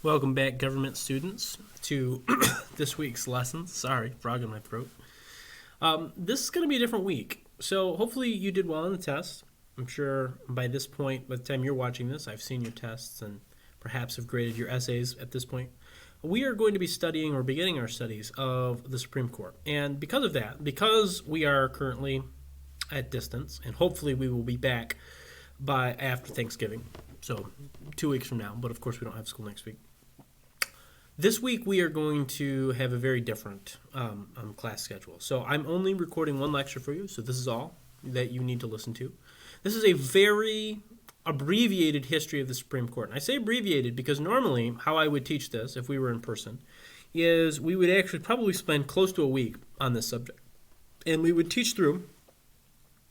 Welcome back, government students, to this week's lessons. Sorry, frog in my throat. This is going to be a different week, so hopefully you did well on the test. I'm sure by this point, by the time you're watching this, I've seen your tests and perhaps have graded your essays at this point. We are going to be studying or beginning our studies of the Supreme Court. And because of that, because we are currently at distance, and hopefully we will be back by after Thanksgiving, so 2 weeks from now, but of course we don't have school next week. This week we are going to have a very different class schedule. So I'm only recording one lecture for you, so this is all that you need to listen to. This is a very abbreviated history of the Supreme Court. And I say abbreviated because normally how I would teach this, if we were in person, is we would actually probably spend close to a week on this subject. And we would teach through,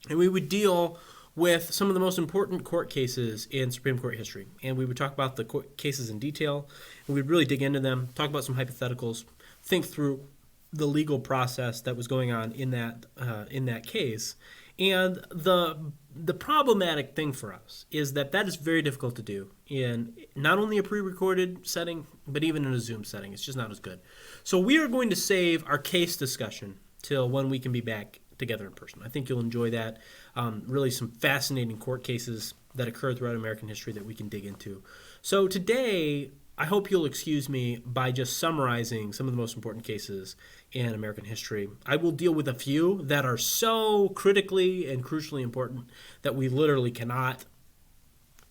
and we would deal with some of the most important court cases in Supreme Court history. And we would talk about the court cases in detail, and we'd really dig into them, talk about some hypotheticals, think through the legal process that was going on in that case. And the problematic thing for us is that is very difficult to do in not only a pre-recorded setting, but even in a Zoom setting. It's just not as good. So we are going to save our case discussion till when we can be back together in person. I think you'll enjoy that. Really some fascinating court cases that occurred throughout American history that we can dig into. So today, I hope you'll excuse me by just summarizing some of the most important cases in American history. I will deal with a few that are so critically and crucially important that we literally cannot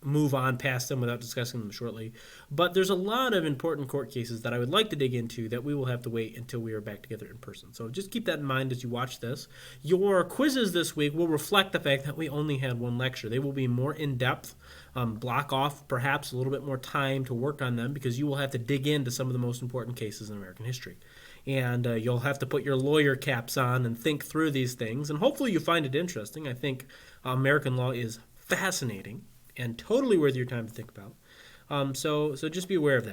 move on past them without discussing them shortly. But there's a lot of important court cases that I would like to dig into that we will have to wait until we are back together in person. So just keep that in mind as you watch this. Your quizzes this week will reflect the fact that we only had one lecture. They will be more in-depth, block off perhaps a little bit more time to work on them because you will have to dig into some of the most important cases in American history. And you'll have to put your lawyer caps on and think through these things. And hopefully you find it interesting. I think American law is fascinating and totally worth your time to think about. So just be aware of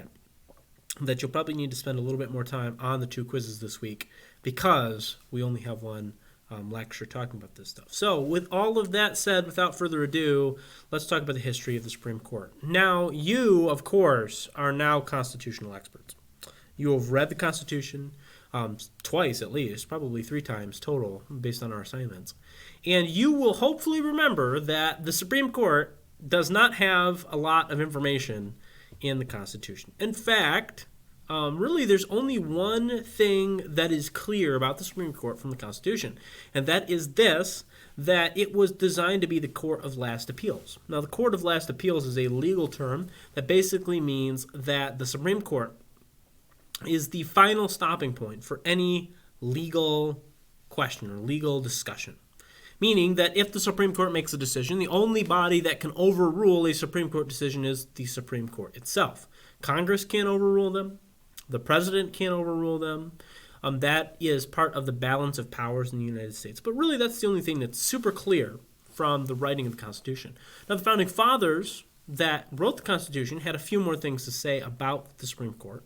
that you'll probably need to spend a little bit more time on the two quizzes this week because we only have one lecture talking about this stuff. So with all of that said, without further ado, let's talk about the history of the Supreme Court. Now, you, of course, are now constitutional experts. You have read the Constitution twice at least, probably 3 times total based on our assignments. And you will hopefully remember that the Supreme Court does not have a lot of information in the Constitution. In fact, really there's only one thing that is clear about the Supreme Court from the Constitution, and that is this, that it was designed to be the court of last appeals. Now, the court of last appeals is a legal term that basically means that the Supreme Court is the final stopping point for any legal question or legal discussion. Meaning that if the Supreme Court makes a decision, the only body that can overrule a Supreme Court decision is the Supreme Court itself. Congress can't overrule them. The president can't overrule them. That is part of the balance of powers in the United States. But really, that's the only thing that's super clear from the writing of the Constitution. Now, the Founding Fathers that wrote the Constitution had a few more things to say about the Supreme Court.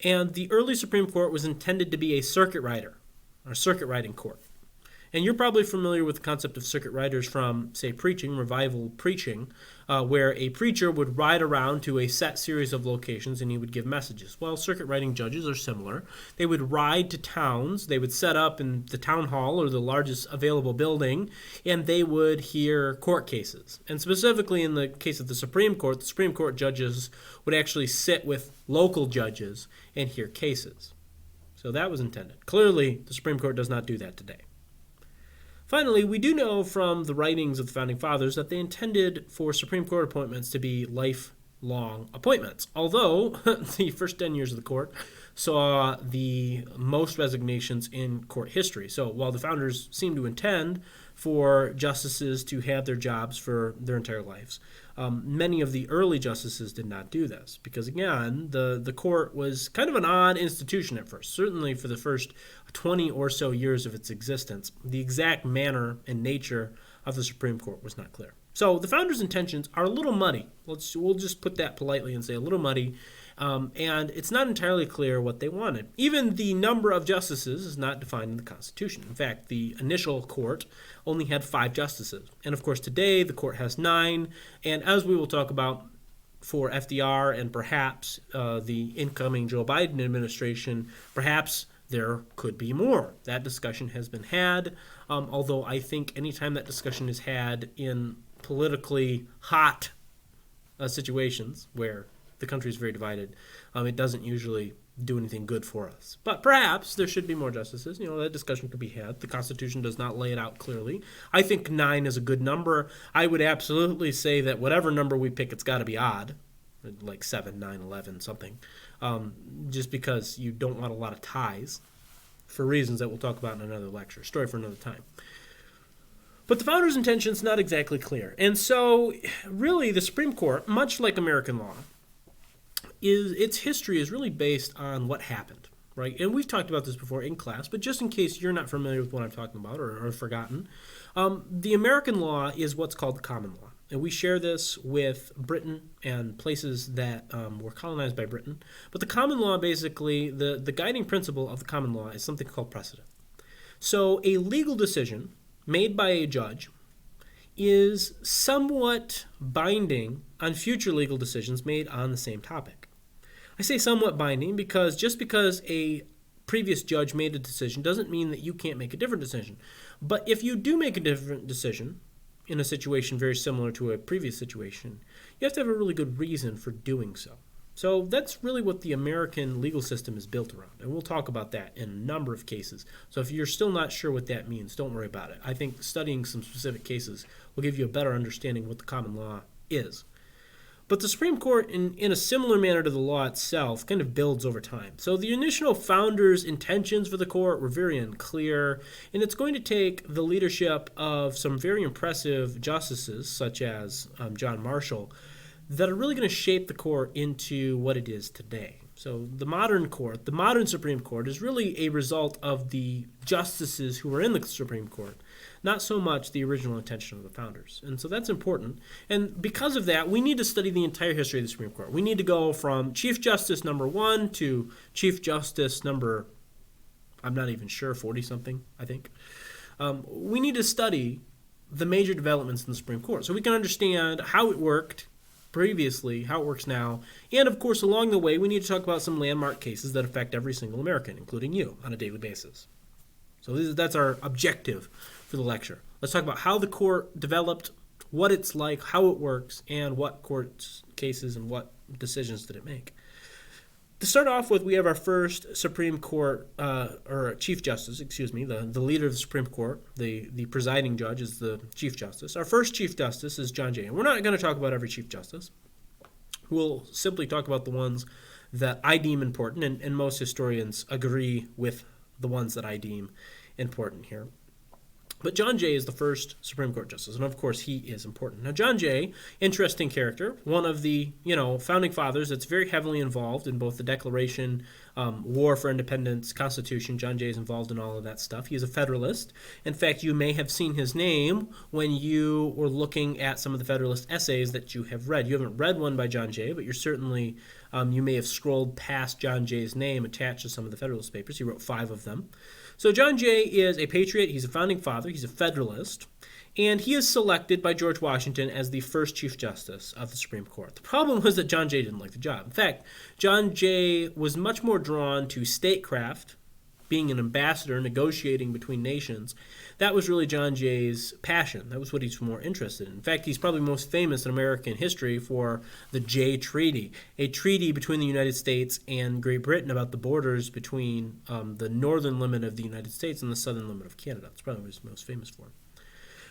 And the early Supreme Court was intended to be a circuit rider, or a circuit riding court. And you're probably familiar with the concept of circuit riders from, say, preaching, revival preaching, where a preacher would ride around to a set series of locations and he would give messages. Well, circuit riding judges are similar. They would ride to towns. They would set up in the town hall or the largest available building, and they would hear court cases. And specifically in the case of the Supreme Court judges would actually sit with local judges and hear cases. So that was intended. Clearly, the Supreme Court does not do that today. Finally, we do know from the writings of the Founding Fathers that they intended for Supreme Court appointments to be lifelong appointments, although the first 10 years of the court saw the most resignations in court history. So while the founders seem to intend for justices to have their jobs for their entire lives, many of the early justices did not do this because, again, the court was kind of an odd institution at first, certainly for the first 20 or so years of its existence. The exact manner and nature of the Supreme Court was not clear. So the founders' intentions are a little muddy. We'll just put that politely and say a little muddy. And it's not entirely clear what they wanted. Even the number of justices is not defined in the Constitution. In fact, the initial court only had 5 justices. And of course, today the court has 9. And as we will talk about, for FDR and perhaps the incoming Joe Biden administration, perhaps there could be more. That discussion has been had, although I think anytime that discussion is had in politically hot situations where the country is very divided, it doesn't usually do anything good for us. But perhaps there should be more justices. That discussion could be had. The Constitution does not lay it out clearly. I think 9 is a good number. I would absolutely say that whatever number we pick, it's got to be odd, like 7, 9, 11, something, just because you don't want a lot of ties for reasons that we'll talk about in another lecture. Story for another time. But the founders' intention is not exactly clear. And so, really, the Supreme Court, much like American law, its history is really based on what happened, right? And we've talked about this before in class, but just in case you're not familiar with what I'm talking about or forgotten, the American law is what's called the common law. And we share this with Britain and places that were colonized by Britain. But the common law, basically, the guiding principle of the common law is something called precedent. So a legal decision made by a judge is somewhat binding on future legal decisions made on the same topic. I say somewhat binding because just because a previous judge made a decision doesn't mean that you can't make a different decision. But if you do make a different decision in a situation very similar to a previous situation, you have to have a really good reason for doing so. So that's really what the American legal system is built around, and we'll talk about that in a number of cases. So if you're still not sure what that means, don't worry about it. I think studying some specific cases will give you a better understanding of what the common law is. But the Supreme Court, in a similar manner to the law itself, kind of builds over time. So the initial founders' intentions for the court were very unclear, and it's going to take the leadership of some very impressive justices, such as John Marshall, that are really going to shape the court into what it is today. So the modern court, the modern Supreme Court, is really a result of the justices who were in the Supreme Court, not so much the original intention of the founders. And so that's important. And because of that, we need to study the entire history of the Supreme Court. We need to go from Chief Justice number 1 to Chief Justice number, I'm not even sure, 40-something, I think. We need to study the major developments in the Supreme Court so we can understand how it worked previously, how it works now, and of course along the way we need to talk about some landmark cases that affect every single American, including you, on a daily basis. So that's our objective for the lecture. Let's talk about how the court developed, what it's like, how it works, and what court cases and what decisions did it make. To start off with, we have our first Supreme Court, or Chief Justice, the leader of the Supreme Court, the presiding judge is the Chief Justice. Our first Chief Justice is John Jay. And we're not going to talk about every Chief Justice. We'll simply talk about the ones that I deem important, and most historians agree with the ones that I deem important here. But John Jay is the first Supreme Court justice, and of course he is important. Now John Jay, interesting character, one of the founding fathers that's very heavily involved in both the Declaration, War for Independence, Constitution. John Jay is involved in all of that stuff. He is a Federalist. In fact, you may have seen his name when you were looking at some of the Federalist essays that you have read. You haven't read one by John Jay, but you're certainly, you may have scrolled past John Jay's name attached to some of the Federalist Papers. He wrote 5 of them. So John Jay is a patriot, he's a founding father, he's a Federalist, and he is selected by George Washington as the first Chief Justice of the Supreme Court. The problem was that John Jay didn't like the job. In fact, John Jay was much more drawn to statecraft, being an ambassador, negotiating between nations. That was really John Jay's passion. That was what he's more interested in. In fact, he's probably most famous in American history for the Jay Treaty, a treaty between the United States and Great Britain about the borders between the northern limit of the United States and the southern limit of Canada. That's probably what he's most famous for.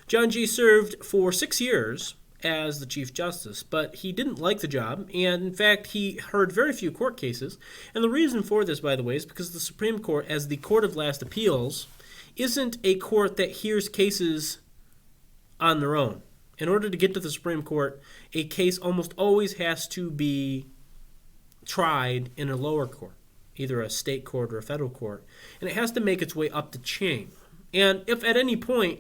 John Jay served for 6 years as the Chief Justice, but he didn't like the job, and in fact, he heard very few court cases. And the reason for this, by the way, is because the Supreme Court, as the court of last appeals, isn't a court that hears cases on their own. In order to get to the Supreme Court, a case almost always has to be tried in a lower court, either a state court or a federal court, and it has to make its way up the chain. And if at any point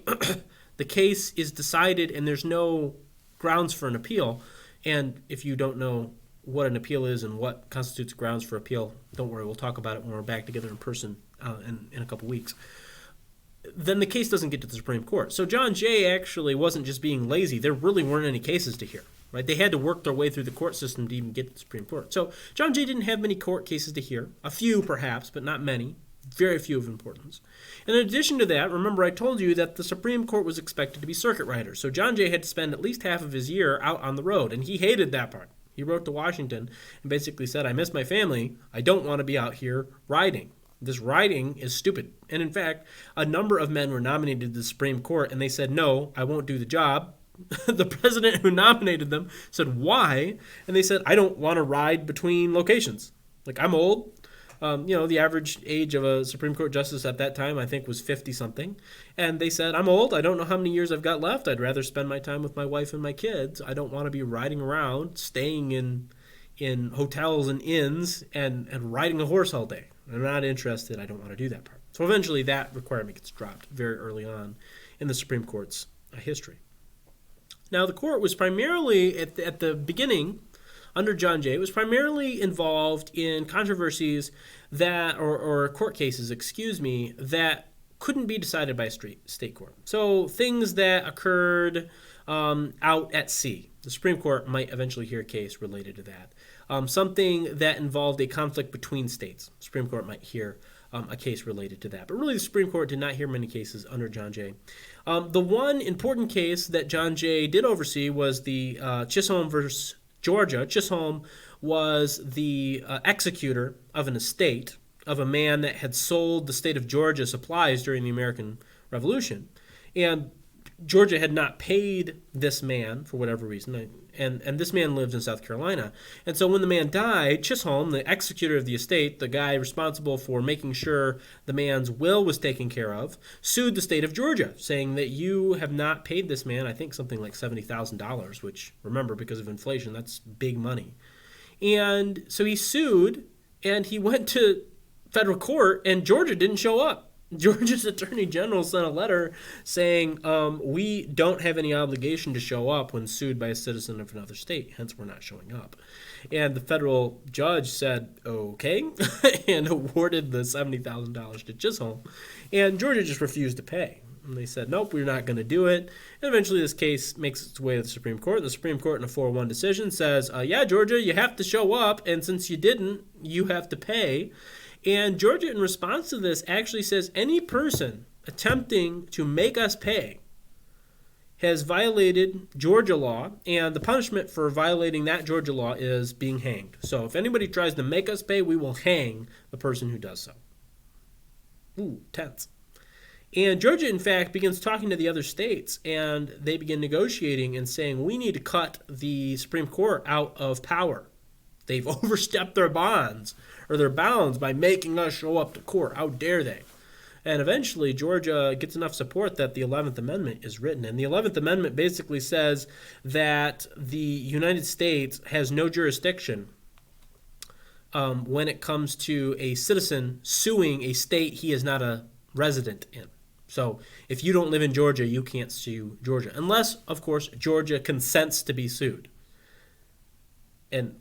the case is decided and there's no grounds for an appeal, and if you don't know what an appeal is and what constitutes grounds for appeal, don't worry, we'll talk about it when we're back together in person in a couple weeks, then the case doesn't get to the Supreme Court. So John Jay actually wasn't just being lazy. There really weren't any cases to hear. Right? They had to work their way through the court system to even get to the Supreme Court. So John Jay didn't have many court cases to hear. A few, perhaps, but not many. Very few of importance. And in addition to that, remember I told you that the Supreme Court was expected to be circuit riders. So John Jay had to spend at least half of his year out on the road, and he hated that part. He wrote to Washington and basically said, I miss my family. I don't want to be out here riding. This riding is stupid. And in fact, a number of men were nominated to the Supreme Court, and they said, no, I won't do the job. The president who nominated them said, why? And they said, I don't want to ride between locations. Like, I'm old. The average age of a Supreme Court justice at that time, I think, was 50-something. And they said, I'm old. I don't know how many years I've got left. I'd rather spend my time with my wife and my kids. I don't want to be riding around, staying in hotels and inns, and riding a horse all day. I'm not interested. I don't want to do that part. So eventually that requirement gets dropped very early on in the Supreme Court's history. Now, the court was primarily, at the beginning, under John Jay, was primarily involved in controversies that, or court cases, that couldn't be decided by a state court. So things that occurred out at sea. The Supreme Court might eventually hear a case related to that. Something that involved a conflict between states. The Supreme Court might hear a case related to that. But really, the Supreme Court did not hear many cases under John Jay. The one important case that John Jay did oversee was the Chisholm versus Georgia. Chisholm was the executor of an estate of a man that had sold the state of Georgia supplies during the American Revolution. And Georgia had not paid this man for whatever reason, and this man lived in South Carolina. And so when the man died, Chisholm, the executor of the estate, the guy responsible for making sure the man's will was taken care of, sued the state of Georgia, saying that you have not paid this man, I think something like $70,000, which, remember, because of inflation, that's big money. And so he sued, and he went to federal court, and Georgia didn't show up. Georgia's attorney general sent a letter saying, we don't have any obligation to show up when sued by a citizen of another state, hence we're not showing up. And the federal judge said, okay, and awarded the $70,000 to Chisholm. And Georgia just refused to pay. And they said, nope, we're not going to do it. And eventually this case makes its way to the Supreme Court. The Supreme Court, in a 4-1 decision, says, yeah, Georgia, you have to show up, and since you didn't, you have to pay. And Georgia, in response to this, actually says any person attempting to make us pay has violated Georgia law, and the punishment for violating that Georgia law is being hanged. So if anybody tries to make us pay, we will hang the person who does so. Ooh, tense. And Georgia, in fact, begins talking to the other states, and they begin negotiating and saying, we need to cut the Supreme Court out of power. They've overstepped their bounds by making us show up to court. How dare they? And eventually, Georgia gets enough support that the 11th Amendment is written. And the 11th Amendment basically says that the United States has no jurisdiction when it comes to a citizen suing a state he is not a resident in. So if you don't live in Georgia, you can't sue Georgia. Unless, of course, Georgia consents to be sued. And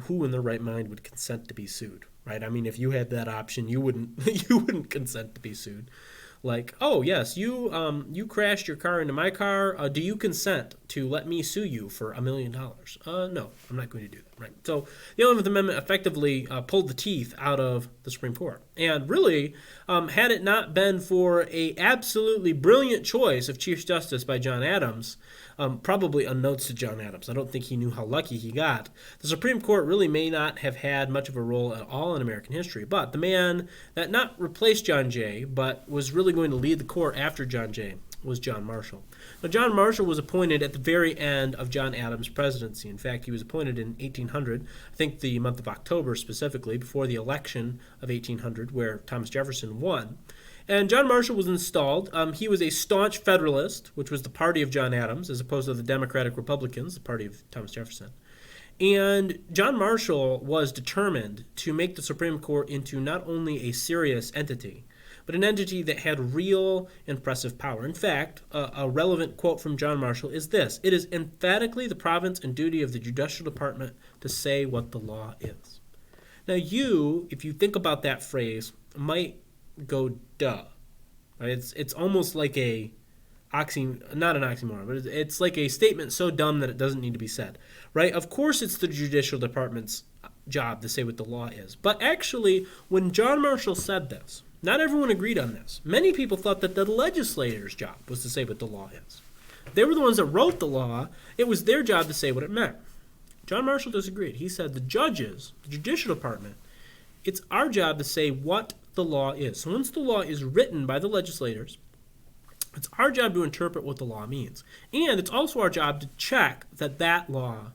who in their right mind would consent to be sued, right? I mean, if you had that option, you wouldn't consent to be sued. Like, oh yes, you crashed your car into my car. Do you consent to let me sue you for $1 million? No, I'm not going to do that, right? So the 11th Amendment effectively pulled the teeth out of the Supreme Court. And really, had it not been for a absolutely brilliant choice of Chief Justice by John Adams, probably unbeknownst to John Adams, I don't think he knew how lucky he got, the Supreme Court really may not have had much of a role at all in American history. But the man that not replaced John Jay, but was really going to lead the court after John Jay, was John Marshall. Now, John Marshall was appointed at the very end of John Adams' presidency. In fact, he was appointed in 1800, I think the month of October specifically, before the election of 1800, where Thomas Jefferson won. And John Marshall was installed. He was a staunch Federalist, which was the party of John Adams, as opposed to the Democratic Republicans, the party of Thomas Jefferson. And John Marshall was determined to make the Supreme Court into not only a serious entity, but an entity that had real impressive power. In fact, a relevant quote from John Marshall is this: "It is emphatically the province and duty of the judicial department to say what the law is." Now you, if you think about that phrase, might go, duh. Right? It's almost like a not an oxymoron, but it's like a statement so dumb that it doesn't need to be said, right? Of course, it's the judicial department's job to say what the law is. But actually, when John Marshall said this, not everyone agreed on this. Many people thought that the legislator's job was to say what the law is. They were the ones that wrote the law. It was their job to say what it meant. John Marshall disagreed. He said the judges, the judicial department, it's our job to say what the law is. So once the law is written by the legislators, it's our job to interpret what the law means. And it's also our job to check that that law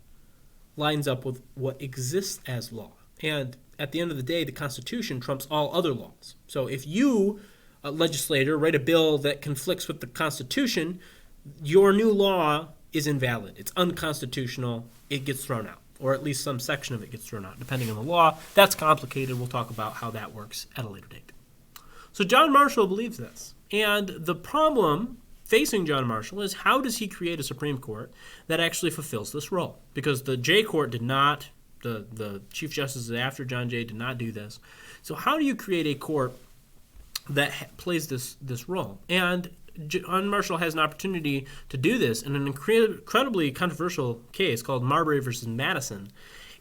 lines up with what exists as law. And at the end of the day, the Constitution trumps all other laws. So if you, a legislator, write a bill that conflicts with the Constitution, your new law is invalid. It's unconstitutional. It gets thrown out, or at least some section of it gets thrown out, depending on the law. That's complicated. We'll talk about how that works at a later date. So John Marshall believes this. And the problem facing John Marshall is, how does he create a Supreme Court that actually fulfills this role? Because the Jay Court did not, the Chief Justices after John Jay did not do this. So how do you create a court that plays this role? And John Marshall has an opportunity to do this in an incredibly controversial case called Marbury versus Madison.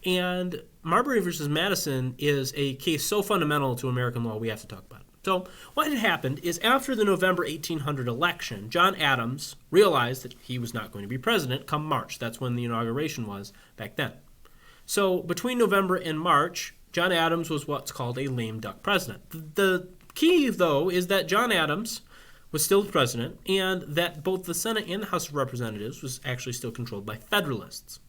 And Marbury versus Madison is a case so fundamental to American law we have to talk about it. So what had happened is, after the November 1800 election, John Adams realized that he was not going to be president come March. That's when the inauguration was back then. So between November and March, John Adams was what's called a lame duck president. The key, though, is that John Adams was still the president, and that both the Senate and the House of Representatives was actually still controlled by Federalists.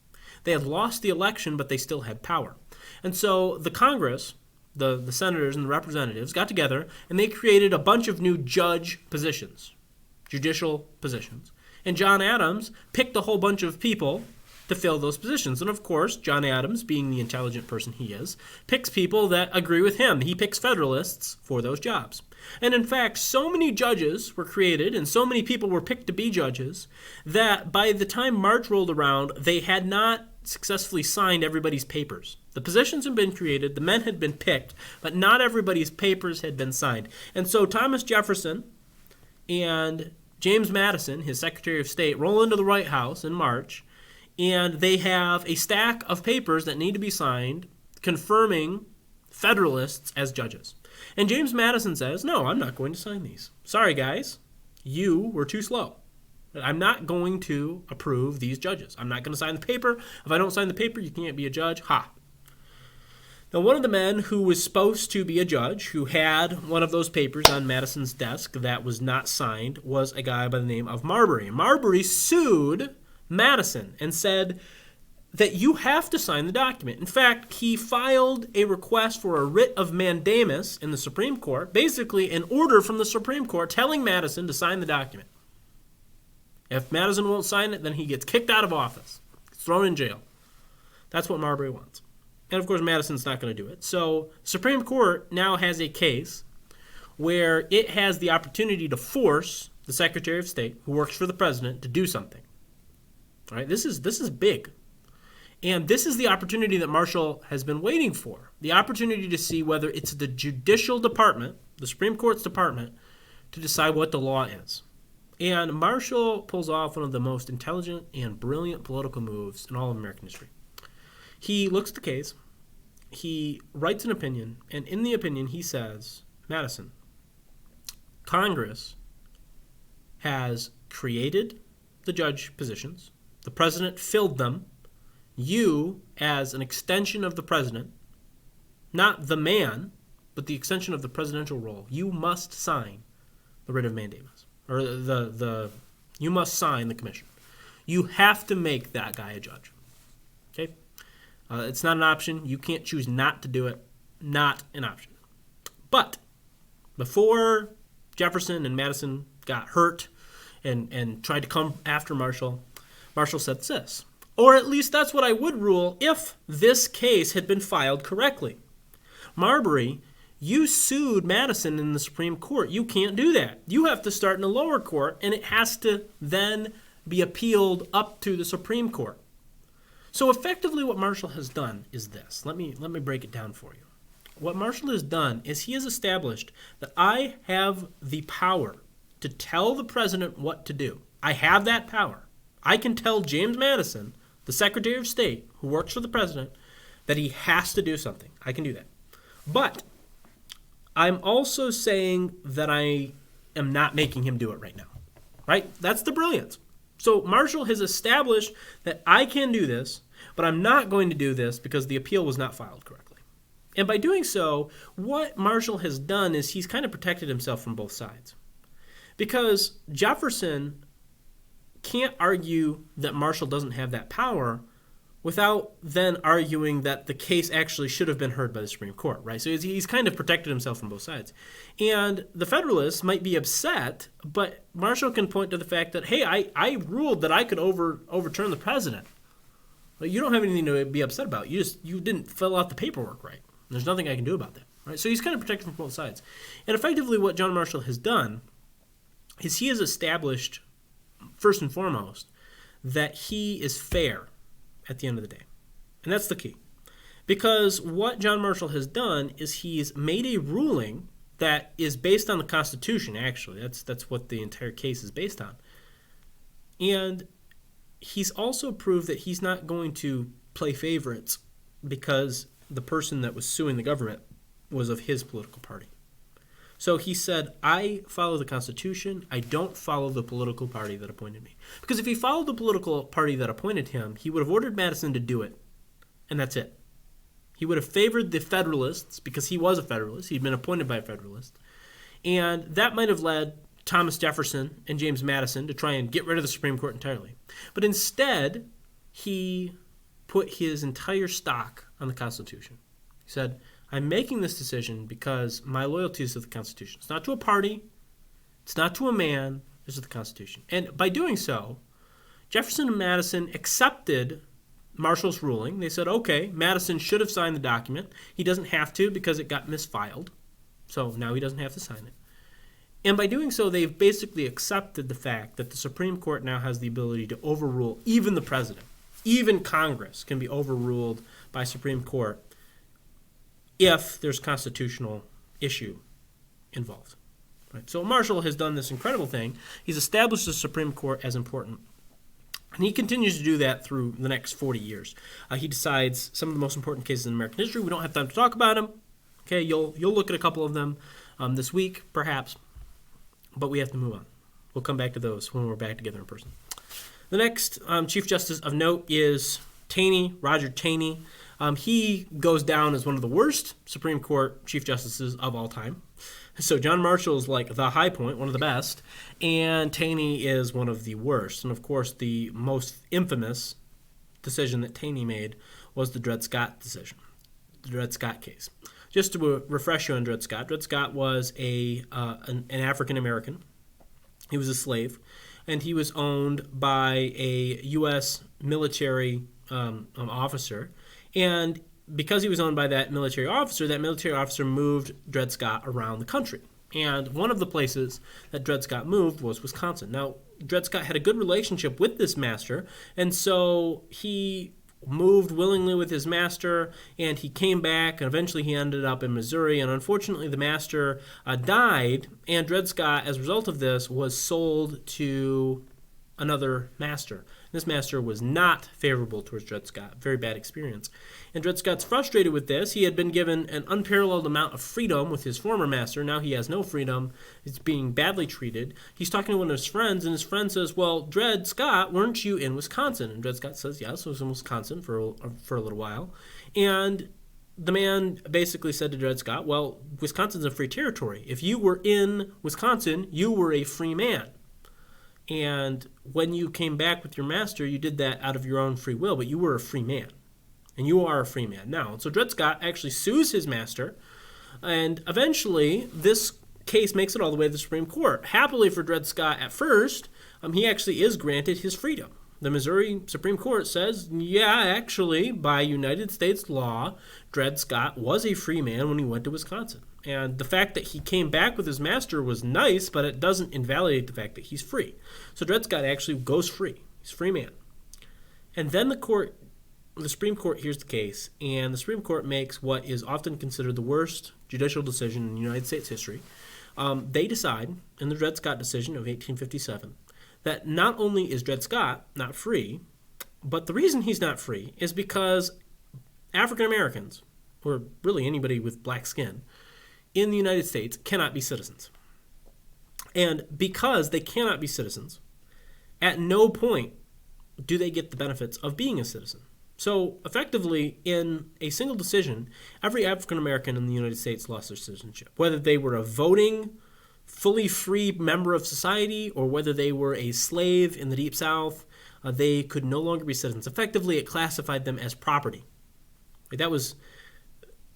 They had lost the election, but they still had power. And so the Congress, the senators and the representatives, got together, and they created a bunch of new judge positions, judicial positions. And John Adams picked a whole bunch of people to fill those positions. And of course, John Adams, being the intelligent person he is, picks people that agree with him. He picks Federalists for those jobs. And in fact, so many judges were created and so many people were picked to be judges that by the time March rolled around, they had not successfully signed everybody's papers. The positions had been created, the men had been picked, but not everybody's papers had been signed. And so Thomas Jefferson and James Madison, his Secretary of State, roll into the White House in March, and they have a stack of papers that need to be signed confirming Federalists as judges. And James Madison says, no, I'm not going to sign these. Sorry, guys, you were too slow. I'm not going to approve these judges. I'm not going to sign the paper. If I don't sign the paper, you can't be a judge. Ha. Now, one of the men who was supposed to be a judge, who had one of those papers on Madison's desk that was not signed, was a guy by the name of Marbury. Marbury sued Madison and said that you have to sign the document. In fact, he filed a request for a writ of mandamus in the Supreme Court, basically an order from the Supreme Court telling Madison to sign the document. If Madison won't sign it, then he gets kicked out of office, thrown in jail. That's what Marbury wants. And of course, Madison's not going to do it. So the Supreme Court now has a case where it has the opportunity to force the Secretary of State, who works for the president, to do something. All right, this is big. And this is the opportunity that Marshall has been waiting for, the opportunity to see whether it's the judicial department, the Supreme Court's department, to decide what the law is. And Marshall pulls off one of the most intelligent and brilliant political moves in all of American history. He looks at the case, he writes an opinion, and in the opinion he says, Madison, Congress has created the judge positions, the president filled them, you, as an extension of the president, not the man, but the extension of the presidential role, you must sign the writ of mandamus. Or you must sign the commission. You have to make that guy a judge. Okay? It's not an option. You can't choose not to do it. Not an option. But before Jefferson and Madison got hurt and tried to come after Marshall, Marshall said this. Or at least that's what I would rule if this case had been filed correctly. Marbury, you sued Madison in the Supreme Court. You can't do that. You have to start in the lower court, and it has to then be appealed up to the Supreme Court. So effectively what Marshall has done is this. Let me break it down for you. What Marshall has done is he has established that I have the power to tell the president what to do. I have that power. I can tell James Madison, the Secretary of State, who works for the president, that he has to do something. I can do that. But I'm also saying that I am not making him do it right now. Right? That's the brilliance. So Marshall has established that I can do this, but I'm not going to do this because the appeal was not filed correctly. And by doing so, what Marshall has done is he's kind of protected himself from both sides. Because Jefferson can't argue that Marshall doesn't have that power without then arguing that the case actually should have been heard by the Supreme Court, right? So he's kind of protected himself from both sides. And the Federalists might be upset, but Marshall can point to the fact that, hey, I ruled that I could overturn the president. Well, you don't have anything to be upset about. You didn't fill out the paperwork right. There's nothing I can do about that, right? So he's kind of protected from both sides. And effectively what John Marshall has done is he has established, first and foremost, that he is fair at the end of the day. And that's the key. Because what John Marshall has done is he's made a ruling that is based on the Constitution, actually. That's what the entire case is based on. And he's also proved that he's not going to play favorites because the person that was suing the government was of his political party. So he said, I follow the Constitution. I don't follow the political party that appointed me. Because if he followed the political party that appointed him, he would have ordered Madison to do it. And that's it. He would have favored the Federalists because he was a Federalist. He'd been appointed by a Federalist. And that might have led Thomas Jefferson and James Madison to try and get rid of the Supreme Court entirely. But instead, he put his entire stock on the Constitution. He said, I'm making this decision because my loyalty is to the Constitution. It's not to a party. It's not to a man. It's to the Constitution. And by doing so, Jefferson and Madison accepted Marshall's ruling. They said, okay, Madison should have signed the document. He doesn't have to because it got misfiled. So now he doesn't have to sign it. And by doing so, they've basically accepted the fact that the Supreme Court now has the ability to overrule even the president. Even Congress can be overruled by Supreme Court if there's constitutional issue involved. Right? So Marshall has done this incredible thing. He's established the Supreme Court as important. And he continues to do that through the next 40 years. He decides some of the most important cases in American history. We don't have time to talk about them. Okay, you'll look at a couple of them this week, perhaps. But we have to move on. We'll come back to those when we're back together in person. The next Chief Justice of note is Taney, Roger Taney. He goes down as one of the worst Supreme Court Chief Justices of all time. So John Marshall is like the high point, one of the best, and Taney is one of the worst. And of course, the most infamous decision that Taney made was the Dred Scott decision, the Dred Scott case. Just to refresh you on Dred Scott was an African American. He was a slave, and he was owned by a U.S. military officer. And because he was owned by that military officer moved Dred Scott around the country. And one of the places that Dred Scott moved was Wisconsin. Now, Dred Scott had a good relationship with this master, and so he moved willingly with his master, and he came back, and eventually he ended up in Missouri. And unfortunately, the master died, and Dred Scott, as a result of this, was sold to another master. This master was not favorable towards Dred Scott. Very bad experience. And Dred Scott's frustrated with this. He had been given an unparalleled amount of freedom with his former master. Now he has no freedom. He's being badly treated. He's talking to one of his friends, and his friend says, well, Dred Scott, weren't you in Wisconsin? And Dred Scott says, yes, I was in Wisconsin for a little while. And the man basically said to Dred Scott, well, Wisconsin's a free territory. If you were in Wisconsin, you were a free man. And when you came back with your master, you did that out of your own free will, but you were a free man. And you are a free man now. And so Dred Scott actually sues his master, and eventually this case makes it all the way to the Supreme Court. Happily for Dred Scott at first, he actually is granted his freedom. The Missouri Supreme Court says, yeah, actually, by United States law, Dred Scott was a free man when he went to Wisconsin. And the fact that he came back with his master was nice, but it doesn't invalidate the fact that he's free. So Dred Scott actually goes free. He's a free man. And then the Supreme Court hears the case, and the Supreme Court makes what is often considered the worst judicial decision in United States history. They decide in the Dred Scott decision of 1857 that not only is Dred Scott not free, but the reason he's not free is because African Americans, or really anybody with black skin, in the United States cannot be citizens. And because they cannot be citizens, at no point do they get the benefits of being a citizen. So effectively, in a single decision, every African American in the United States lost their citizenship. Whether they were a voting, fully free member of society, or whether they were a slave in the Deep South, they could no longer be citizens. Effectively, it classified them as property. That was,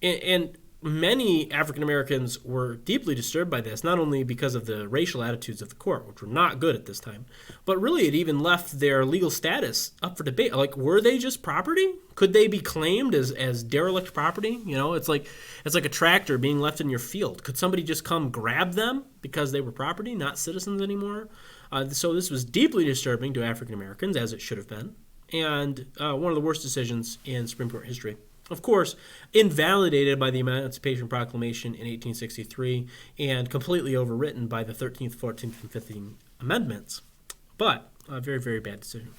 and many African Americans were deeply disturbed by this, not only because of the racial attitudes of the court, which were not good at this time, but really it even left their legal status up for debate. Like, were they just property? Could they be claimed as derelict property? You know, it's like a tractor being left in your field. Could somebody just come grab them because they were property, not citizens anymore? So this was deeply disturbing to African Americans, as it should have been, and one of the worst decisions in Supreme Court history. Of course, invalidated by the Emancipation Proclamation in 1863 and completely overwritten by the 13th, 14th, and 15th Amendments. But a very, very bad decision.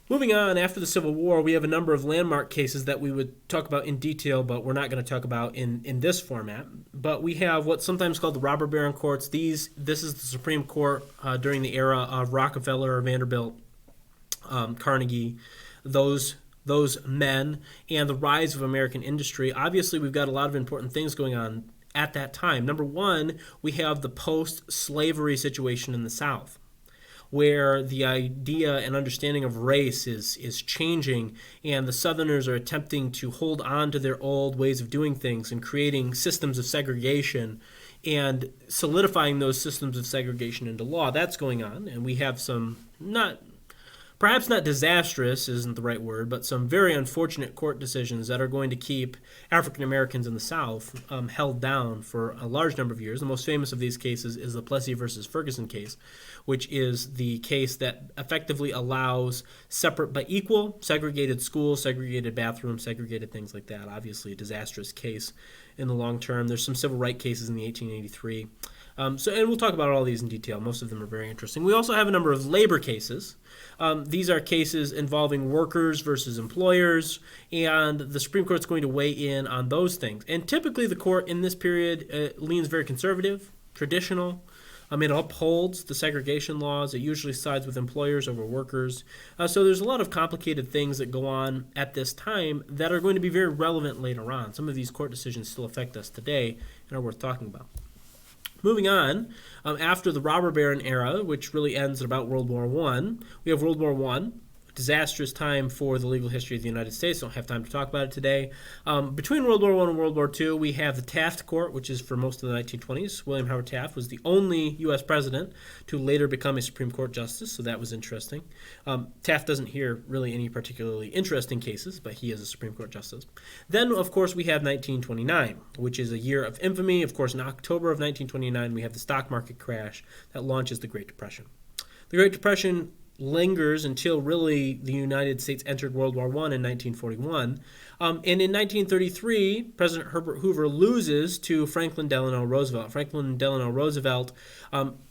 Moving on, after the Civil War, we have a number of landmark cases that we would talk about in detail, but we're not going to talk about in this format. But we have what's sometimes called the robber baron courts. This is the Supreme Court during the era of Rockefeller, Vanderbilt, Carnegie, those men, and the rise of American industry. Obviously, we've got a lot of important things going on at that time. Number one, we have the post-slavery situation in the South, where the idea and understanding of race is changing, and the Southerners are attempting to hold on to their old ways of doing things and creating systems of segregation and solidifying those systems of segregation into law. That's going on, and we have some perhaps not disastrous isn't the right word, but some very unfortunate court decisions that are going to keep African Americans in the South held down for a large number of years. The most famous of these cases is the Plessy versus Ferguson case, which is the case that effectively allows separate but equal, segregated schools, segregated bathrooms, segregated things like that. Obviously a disastrous case in the long term. There's some civil rights cases in the 1883. And we'll talk about all these in detail. Most of them are very interesting. We also have a number of labor cases. These are cases involving workers versus employers, and the Supreme Court's going to weigh in on those things. And typically the court in this period leans very conservative, traditional. It upholds the segregation laws. It usually sides with employers over workers. So there's a lot of complicated things that go on at this time that are going to be very relevant later on. Some of these court decisions still affect us today and are worth talking about. Moving on, after the robber baron era, which really ends at about World War I, we have World War I, a disastrous time for the legal history of the United States. Don't have time to talk about it today. Between World War I and World War II, we have the Taft Court, which is for most of the 1920s. William Howard Taft was the only U.S. president to later become a Supreme Court justice, so that was interesting. Taft doesn't hear really any particularly interesting cases, but he is a Supreme Court justice. Then, of course, we have 1929, which is a year of infamy. Of course, in October of 1929, we have the stock market crash that launches the Great Depression. The Great Depression lingers until really the United States entered World War I in 1941. And in 1933, President Herbert Hoover loses to Franklin Delano Roosevelt. Franklin Delano Roosevelt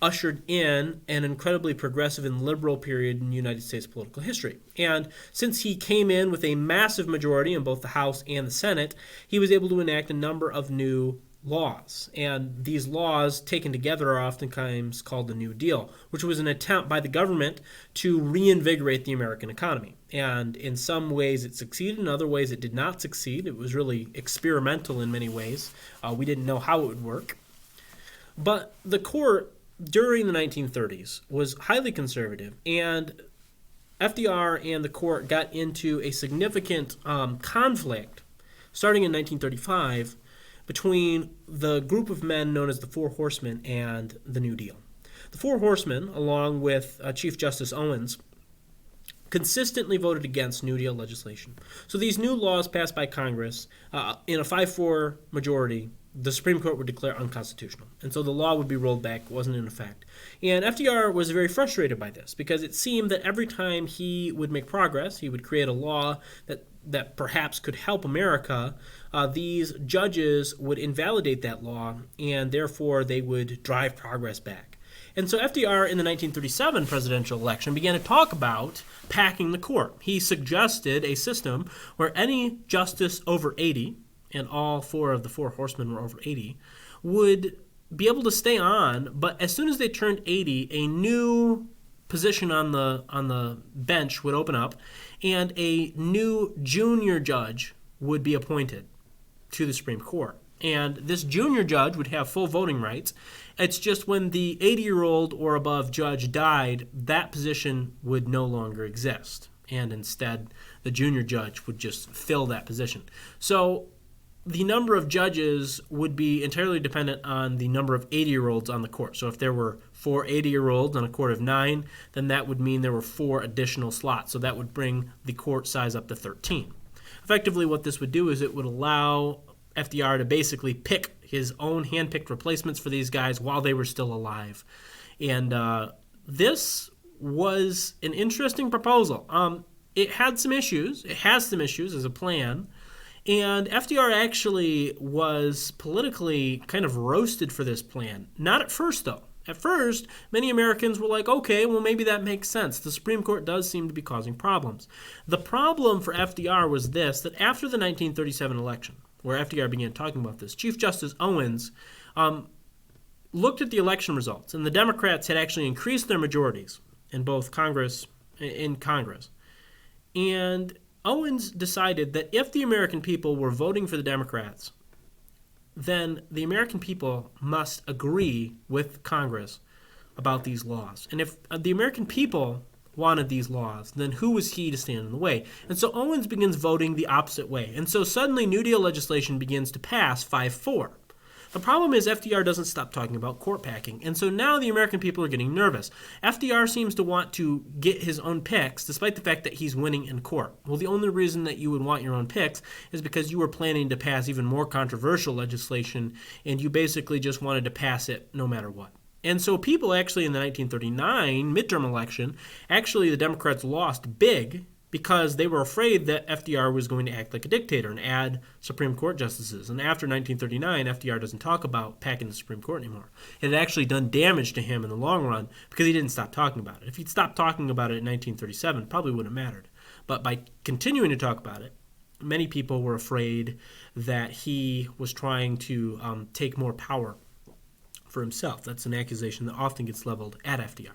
ushered in an incredibly progressive and liberal period in United States political history. And since he came in with a massive majority in both the House and the Senate, he was able to enact a number of new laws. And these laws taken together are oftentimes called the New Deal, which was an attempt by the government to reinvigorate the American economy. And in some ways it succeeded, in other ways it did not succeed. It was really experimental in many ways. We didn't know how it would work. But the court during the 1930s was highly conservative, and FDR and the court got into a significant conflict starting in 1935 between the group of men known as the Four Horsemen and the New Deal. The Four Horsemen, along with Chief Justice Owens, consistently voted against New Deal legislation. So these new laws passed by Congress, in a 5-4 majority, the Supreme Court would declare unconstitutional. And so the law would be rolled back, wasn't in effect. And FDR was very frustrated by this because it seemed that every time he would make progress, he would create a law that that perhaps could help America, these judges would invalidate that law, and therefore they would drive progress back. And so FDR in the 1937 presidential election began to talk about packing the court. He suggested a system where any justice over 80, and all four of the four horsemen were over 80, would be able to stay on, but as soon as they turned 80, a new position on the bench would open up, and a new junior judge would be appointed to the Supreme Court. And this junior judge would have full voting rights. It's just when the 80-year-old or above judge died, that position would no longer exist. And instead, the junior judge would just fill that position. So the number of judges would be entirely dependent on the number of 80-year-olds on the court. So if there were 4 80-year-olds on a court of 9, then that would mean there were 4 additional slots. So that would bring the court size up to 13. Effectively, what this would do is it would allow FDR to basically pick his own hand-picked replacements for these guys while they were still alive. And this was an interesting proposal. It had some issues. It has some issues as a plan. And FDR actually was politically kind of roasted for this plan. Not at first, though. At first, many Americans were like, okay, well, maybe that makes sense. The Supreme Court does seem to be causing problems. The problem for FDR was this, that after the 1937 election, where FDR began talking about this, Chief Justice Owens looked at the election results, and the Democrats had actually increased their majorities in Congress. And Owens decided that if the American people were voting for the Democrats, then the American people must agree with Congress about these laws. And if the American people wanted these laws, then who was he to stand in the way? And so Owens begins voting the opposite way. And so suddenly New Deal legislation begins to pass 5-4. The problem is FDR doesn't stop talking about court packing. And so now the American people are getting nervous. FDR seems to want to get his own picks, despite the fact that he's winning in court. Well, the only reason that you would want your own picks is because you were planning to pass even more controversial legislation, and you basically just wanted to pass it no matter what. And so people actually in the 1939 midterm election, actually the Democrats lost big because they were afraid that FDR was going to act like a dictator and add Supreme Court justices. And after 1939, FDR doesn't talk about packing the Supreme Court anymore. It had actually done damage to him in the long run because he didn't stop talking about it. If he'd stopped talking about it in 1937, it probably wouldn't have mattered. But by continuing to talk about it, many people were afraid that he was trying to take more power for himself. That's an accusation that often gets leveled at FDR.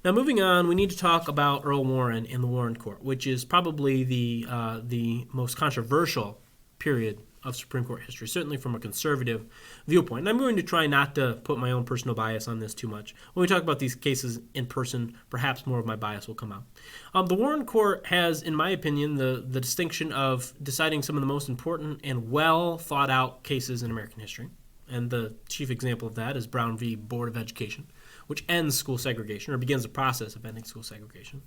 Now, moving on, we need to talk about Earl Warren and the Warren Court, which is probably the most controversial period of Supreme Court history, certainly from a conservative viewpoint. And I'm going to try not to put my own personal bias on this too much. When we talk about these cases in person, perhaps more of my bias will come out. The Warren Court has, in my opinion, the distinction of deciding some of the most important and well thought out cases in American history. And the chief example of that is Brown v. Board of Education, which ends school segregation, or begins the process of ending school segregation.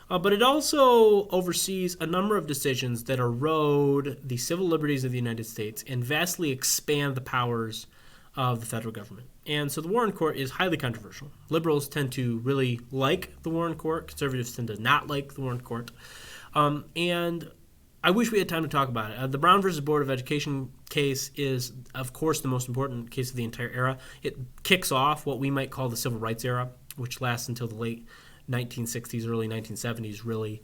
But it also oversees a number of decisions that erode the civil liberties of the United States and vastly expand the powers of the federal government. And so the Warren Court is highly controversial. Liberals tend to really like the Warren Court. Conservatives tend to not like the Warren Court. And I wish we had time to talk about it. The Brown versus Board of Education case is, of course, the most important case of the entire era. It kicks off what we might call the Civil Rights era, which lasts until the late 1960s, early 1970s, really.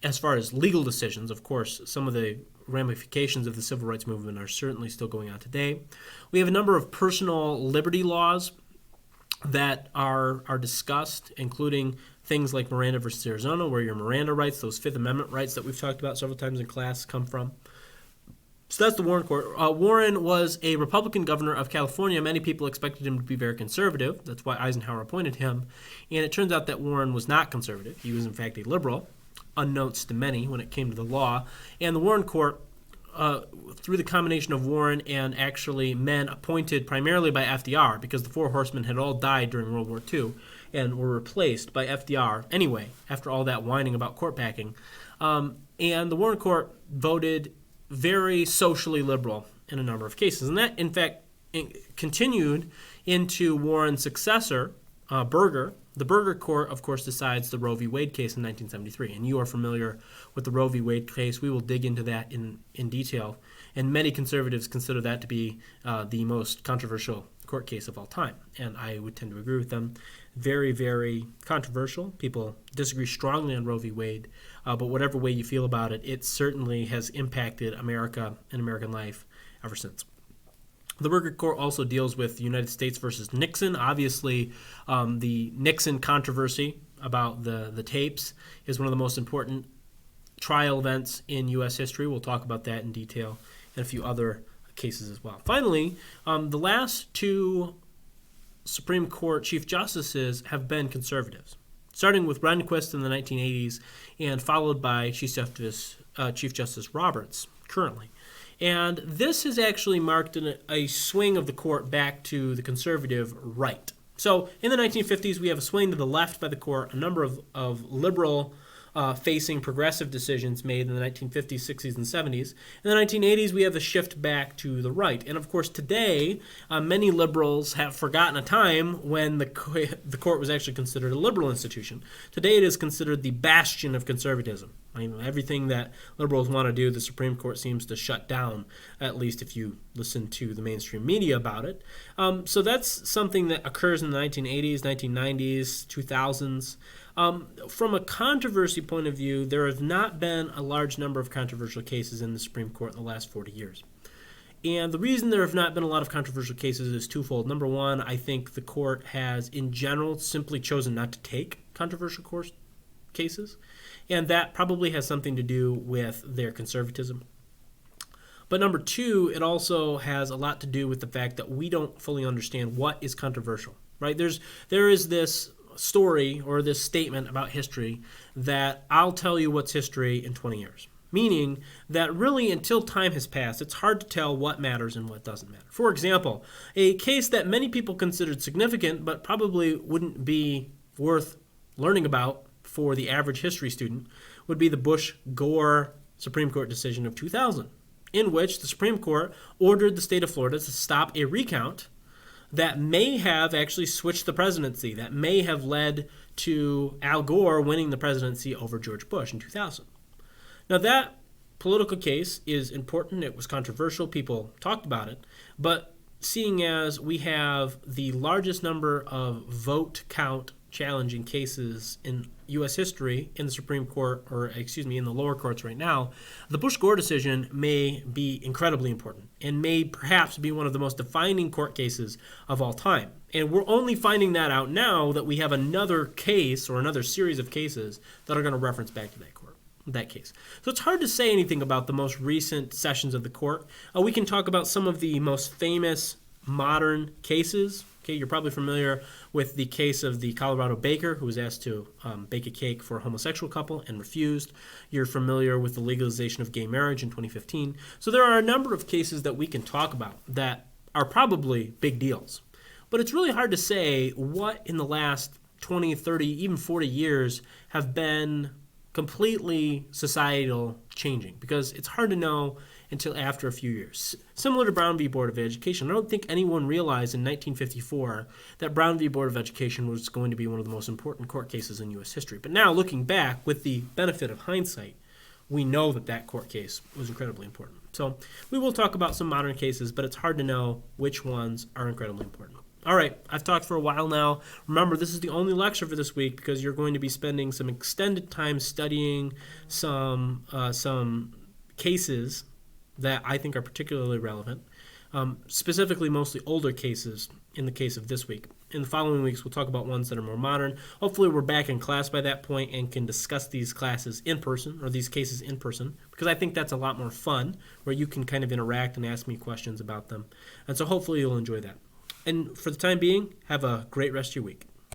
As far as legal decisions, of course, some of the ramifications of the Civil Rights Movement are certainly still going on today. We have a number of personal liberty laws that are discussed, including things like Miranda versus Arizona, where your Miranda rights, those Fifth Amendment rights that we've talked about several times in class, come from. So that's the Warren Court. Warren was a Republican governor of California. Many people expected him to be very conservative. That's why Eisenhower appointed him. And it turns out that Warren was not conservative. He was, in fact, a liberal, unknowns to many when it came to the law. And the Warren Court, through the combination of Warren and actually men appointed primarily by FDR, because the Four Horsemen had all died during World War II and were replaced by FDR anyway, after all that whining about court packing. And the Warren Court voted very socially liberal in a number of cases. And that, in fact, continued into Warren's successor, Burger, The Burger Court, of course, decides the Roe v. Wade case in 1973, and you are familiar with the Roe v. Wade case. We will dig into that in detail, and many conservatives consider that to be the most controversial court case of all time, and I would tend to agree with them. Very, very controversial. People disagree strongly on Roe v. Wade, but whatever way you feel about it, it certainly has impacted America and American life ever since. The Burger Court also deals with the United States versus Nixon. Obviously, the Nixon controversy about the tapes is one of the most important trial events in U.S. history. We'll talk about that in detail and a few other cases as well. Finally, the last two Supreme Court Chief Justices have been conservatives, starting with Rehnquist in the 1980s and followed by Chief Justice Roberts currently. And this has actually marked a swing of the court back to the conservative right. So in the 1950s, we have a swing to the left by the court, a number of liberal facing progressive decisions made in the 1950s, 60s, and 70s. In the 1980s, we have a shift back to the right. And of course, today, many liberals have forgotten a time when the court was actually considered a liberal institution. Today, it is considered the bastion of conservatism. I mean, everything that liberals want to do, the Supreme Court seems to shut down, at least if you listen to the mainstream media about it. So that's something that occurs in the 1980s, 1990s, 2000s. From a controversy point of view, there have not been a large number of controversial cases in the Supreme Court in the last 40 years. And the reason there have not been a lot of controversial cases is twofold. Number one, I think the court has, in general, simply chosen not to take controversial cases. And that probably has something to do with their conservatism. But number two, it also has a lot to do with the fact that we don't fully understand what is controversial, right? There is this story or this statement about history that I'll tell you what's history in 20 years. Meaning that really until time has passed, it's hard to tell what matters and what doesn't matter. For example, a case that many people considered significant but probably wouldn't be worth learning about for the average history student would be the Bush-Gore Supreme Court decision of 2000, in which the Supreme Court ordered the state of Florida to stop a recount that may have actually switched the presidency, that may have led to Al Gore winning the presidency over George Bush in 2000. Now that political case is important. It was controversial. People talked about it. But seeing as we have the largest number of vote count challenging cases in U.S. history in the Supreme Court, in the lower courts right now, the Bush-Gore decision may be incredibly important and may perhaps be one of the most defining court cases of all time. And we're only finding that out now that we have another case or another series of cases that are going to reference back to that case. So it's hard to say anything about the most recent sessions of the court. We can talk about some of the most famous modern cases. Okay, you're probably familiar with the case of the Colorado baker who was asked to bake a cake for a homosexual couple and refused. You're familiar with the legalization of gay marriage in 2015. So there are a number of cases that we can talk about that are probably big deals. But it's really hard to say what in the last 20, 30, even 40 years have been completely societal changing, because it's hard to know until after a few years. Similar to Brown v. Board of Education, I don't think anyone realized in 1954 that Brown v. Board of Education was going to be one of the most important court cases in U.S. history. But now, looking back, with the benefit of hindsight, we know that that court case was incredibly important. So we will talk about some modern cases, but it's hard to know which ones are incredibly important. All right, I've talked for a while now. Remember, this is the only lecture for this week because you're going to be spending some extended time studying some cases that I think are particularly relevant, specifically mostly older cases in the case of this week. In the following weeks, we'll talk about ones that are more modern. Hopefully, we're back in class by that point and can discuss these classes in person, or these cases in person, because I think that's a lot more fun, where you can kind of interact and ask me questions about them. And so hopefully you'll enjoy that. And for the time being, have a great rest of your week.